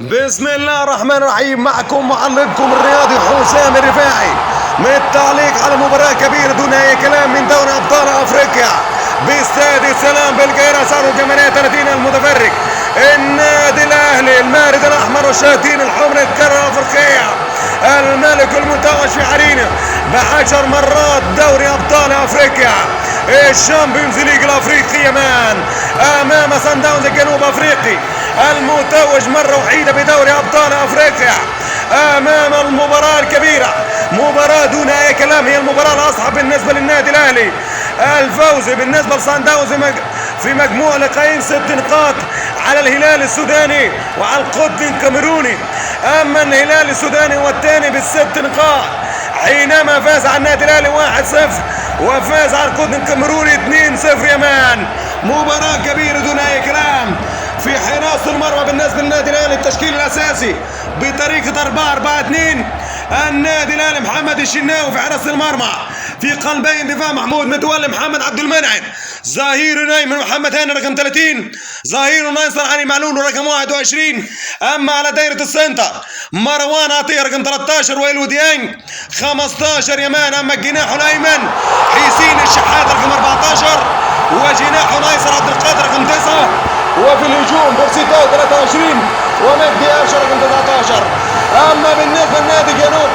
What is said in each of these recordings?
بسم الله الرحمن الرحيم. معكم معلقكم الرياضي حسام الرفاعي من التعليق على مباراة كبيرة دون أي كلام من دوري أبطال أفريقيا باستاد السلام بالقاهرة. صاروا 38 المتفرج. النادي الأهلي المارد الأحمر والشياطين الحمر القارة الأفريقية، الملك المتوج في عرينه ب10 مرات دوري أبطال أفريقيا، الشامبيونز ليج الأفريقي مان أمام صن داونز الجنوب أفريقي المتوج مرة وحيدة بدوري أبطال أفريقيا. أمام المباراة الكبيرة، مباراة دون أي كلام، هي المباراة الأصعب بالنسبة للنادي الأهلي. الفوز بالنسبة لصن داونز في مجموع لقاءين 6 نقاط على الهلال السوداني وعلى القطن الكاميروني. أما الهلال السوداني هو الثاني ب6 نقاط حينما فاز على النادي الأهلي 1-0 وفاز على القطن الكاميروني 2-0 يا مان. مباراة كبيرة دون أي كلام. في حراسة المرمى بالنسبة للنادي الأهلي التشكيل الأساسي بطريقة 4-4-2. النادي الأهلي محمد الشناوي في حراسة المرمى، في قلبين دفاع محمود متولي محمد عبد المنعم، ظهير نايم محمد هاني رقم 30، ظهير ناصر علي معلول رقم 21. أما على دايرة السنتر مروان عطية رقم 13 وإلو ديانج 15 يمان. أما الجناح الأيمن حسين الشحات رقم 14 وجناح الايسر عبد القادر رقم 9. وفي الهجوم بورسيتاو 23 ومجدي قفشه رقم 19. اما بالنسبه لنادي جنوب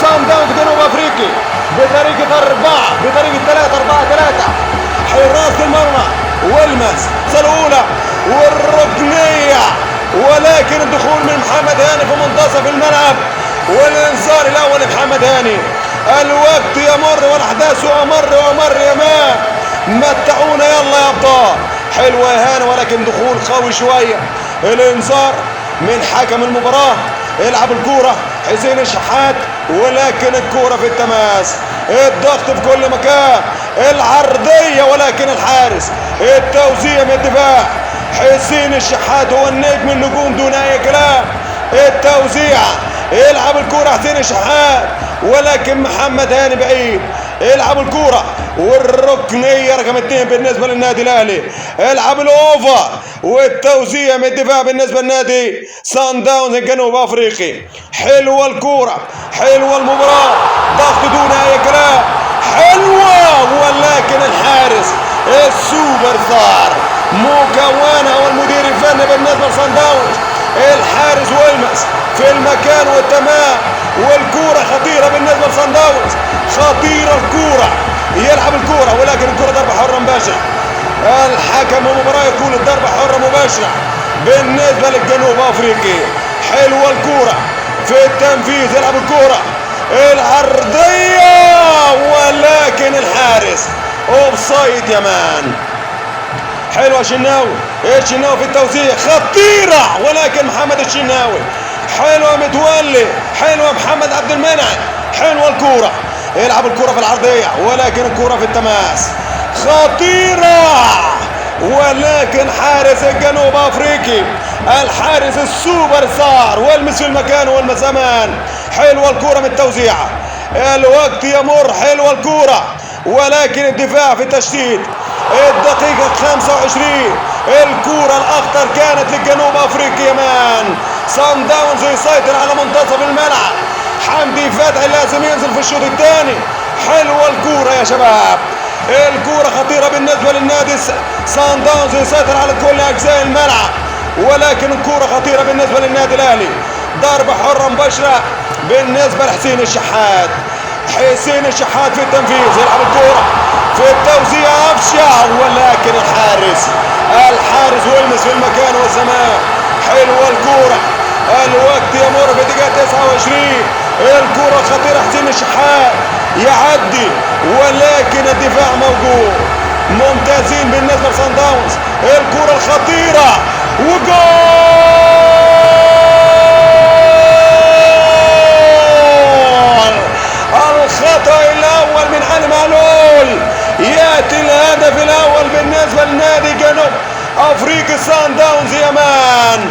صن داونز جنوب افريقي بطريقه 3-4-3 حراسه المرمى والمس الاولى والركنيه، ولكن الدخول من محمد هاني في منتصف الملعب والانذار الاول لمحمد هاني. الوقت يمر والاحداث امر يا مان. متعونا يلا يا ابطال. حلوه يا هاني ولكن دخول قوي شويه. الانذار من حكم المباراه. العب الكوره حسين الشحات ولكن الكوره في التماس. الضغط في كل مكان. العرضيه ولكن الحارس. التوزيع من الدفاع. حسين الشحات هو النجم النجوم دون اي كلام. التوزيع يلعب الكوره حسين الشحات ولكن محمد هاني بعيد. يلعب الكوره والركنيه رقم 2 بالنسبه للنادي الاهلي. يلعب الاوفر والتوزيع من الدفاع بالنسبه للنادي صن داونز الجنوب افريقي. حلوه الكوره، حلوه المباراه، ضغط دون اي كلام، حلوه ولكن الحارس السوبر ستار مكونه والمدير الفني بالنسبه لصن داونز الحارس ويلمس في المكان والتمام. والكوره خطيره بالنسبه لصن داونز، خطيره الكوره. يلعب الكوره ولكن الكوره ضربه حره مباشره. الحكم المباراه يقول الضربه حره مباشره بالنسبه للجنوب افريقي. حلوه الكوره في التنفيذ. يلعب الكوره العرضيه ولكن الحارس اوفسايد يا مان. حلوه الشناوي في التوزيع خطيره ولكن محمد الشناوي. حلوه متولي، حلوه محمد عبد المنعم، حلوه الكوره. يلعب الكوره في العرضيه ولكن الكوره في التماس خطيره ولكن حارس الجنوب افريقي الحارس السوبر ستار والمس في المكان والزمان. حلوه الكوره من التوزيع. الوقت يمر. حلوه الكوره ولكن الدفاع في التشتيت. الدقيقة 25 الكورة الأخطر كانت للجنوب أفريقيا يا مان. صن داونز يسيطر على منتصف الملعب. حمدي فتحي لازم ينزل في الشوط الثاني. حلوة الكورة يا شباب. الكورة خطيرة بالنسبة للنادي صن داونز يسيطر على كل أجزاء الملعب ولكن الكورة خطيرة بالنسبة للنادي الأهلي. ضربة حرة مباشرة بالنسبة لحسين الشحات. حسين الشحات في التنفيذ. يلعب الكورة في التوزيع أفشع ولكن الحارس ويلمس في المكان والزمان. حلوة الكورة. الوقت يمر في دقيقة 29. الكورة خطيرة. حسين الشحات يعدي ولكن الدفاع موجود. ممتازين بالنسبة لصن داونز. الكورة الخطيرة وجول. الخطأ الأول من علي معلول. يأتي الهدف الأول بالنسبة لنادي جنوب أفريقيا صن داونز يا مان.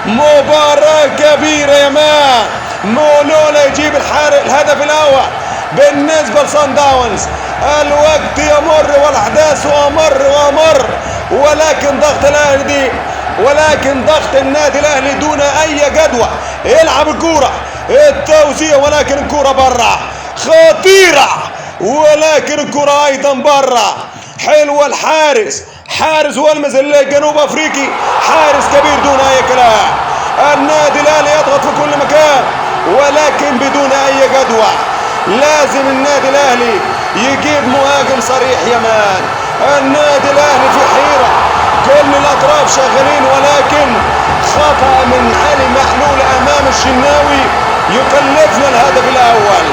مباراة كبيرة يا مان. مولولا يجيب الهدف الأول بالنسبة لصن داونز. الوقت يمر والأحداث أمر ولكن ضغط الاهلي ولكن ضغط النادي الاهلي دون اي جدوى. يلعب الكوره التوزيع ولكن الكوره برا خطيره، ولكن الكوره ايضا برا. حلوه الحارس، حارس والمز الجنوب افريقي، حارس كبير دون اي كلام. النادي الاهلي يضغط في كل مكان ولكن بدون اي جدوى. لازم النادي الاهلي يجيب مهاجم صريح يا مان. النادي الاهلي في حيره، كل الاطراف شغالين، ولكن خطأ من علي معلول امام الشناوي يكلفنا الهدف الاول.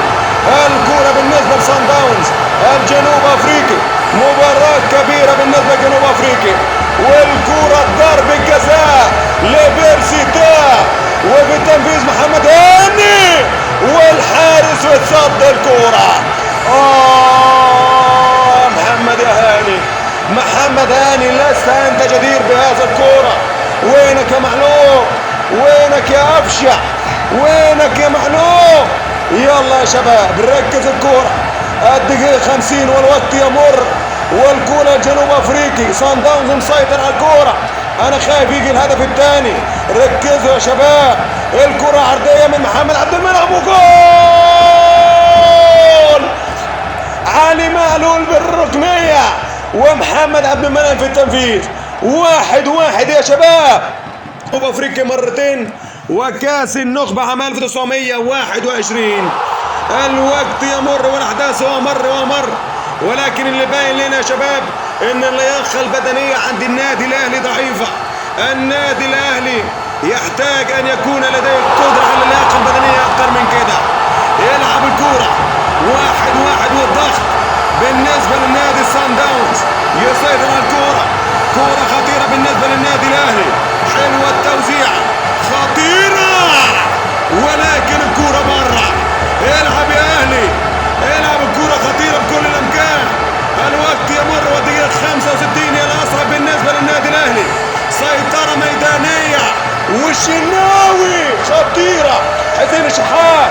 الكرة بالنسبة لصن داونز الجنوب افريقي، مباراة كبيرة بالنسبة لجنوب افريقيا، والكرة ضرب الجزاء لبيرسي تاو، وبالتنفيذ محمد هاني، والحارس يتصدى الكرة. محمد يا هاني، محمد هاني لست انت جدير بهذا الكرة. وينك يا معلوم؟ وينك يا افشع؟ وينك يا معلوم؟ يلا يا شباب ركز الكرة، الدقيقة 50 والوقت يمر، والكرة جنوب افريقي صن داونز مسيطر على الكرة. انا خايف يجي الهدف الثاني. ركزوا يا شباب، الكرة عرضية من محمد عبد المنعم وجول. علي معلول بالركنية ومحمد عبد المنعم في التنفيذ. 1-1 يا شباب. جنوب افريقيا مرتين وكاس النخبة عام 1921. الوقت يمر والاحداث ومر، ولكن اللي باين لنا يا شباب ان اللياقة البدنية عند النادي الاهلي ضعيفة. النادي الاهلي يحتاج ان يكون لديه قدرة على اللياقة البدنية اكثر من كده. يلعب الكورة 1-1 والضغط بالنسبة للنادي صن داونز، يسيطر على الكورة. كورة خطيرة بالنسبة للنادي الاهلي، حلوة التوزيع خطيرة، ولكن الكورة برا. العب يا اهلي، العب الكورة خطيرة بكل الامكان. الوقت يمر والدقيقة 65 هي الاسرع بالنسبة للنادي الاهلي. سيطرة ميدانية، والشناوي خطيرة، حسين الشحات